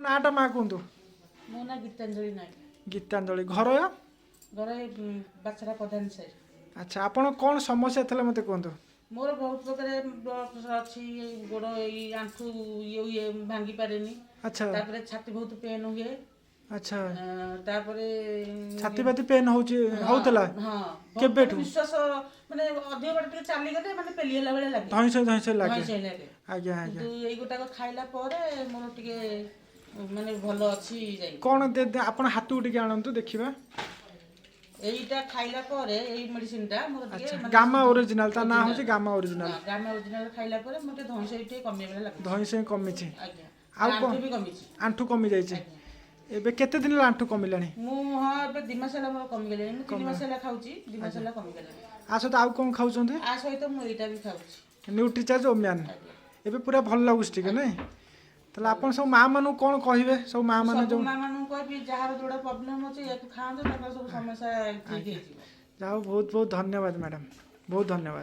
नाटा माँ कहतु मो ना गीतांजलि नायक। गीतांजलि घर घर बाछरा प्रधान से। अच्छा आपण कौन समस्या थे मत कहतु मोर बहुत प्रकार ब्लड प्रेशर अच्छी गोड़ आंठू ये भांगी पारे अच्छा छाती बहुत पेन हुए अच्छा तापरे छाती बाती पेन होउतला हाँ केबेठु विश्वास माने अधिक बार टिके चाली गले माने पेली होला बेले लागे धइसे लागे धइसे लागे आज्ञा आज्ञा तो एई गोटा खाइला परे मोर टिके माने भलो अछि जाई कोन आपण हाथू टिके आनंतु देखिबा एईटा खाइला परे एई मेडिसिन टा मोर टिके गामा ओरिजिनल ता ना होची गामा ओरिजिनल खाइला परे मते धइसे टिके कमे बेले लागे धइसे कमिछि आज्ञा आउ आंठू भी कमिछि आंठू कमी जाइछि एबे केते दिन आंठू कमिलानी मु हां एबे 2 मास होला मोर कमी गेले मु 3 मास होला खाउची 2 मास होला कमी गेले आ सहित आउ कोन खाउछन्ते आ सहित मु एटा भी खाउची न्यूट्रीचार्ज ओम्यान एबे पूरा भल लागुछ ठीक नै तले आपण सब मां मानु कोन कहिबे सब मां माने जो मां मानु कहबी जहार जोडा प्रॉब्लम अछि याकु खांदो ताका सब समस्या ठीक हे जाओ बहुत बहुत धन्यवाद मैडम बहुत धन्यवाद।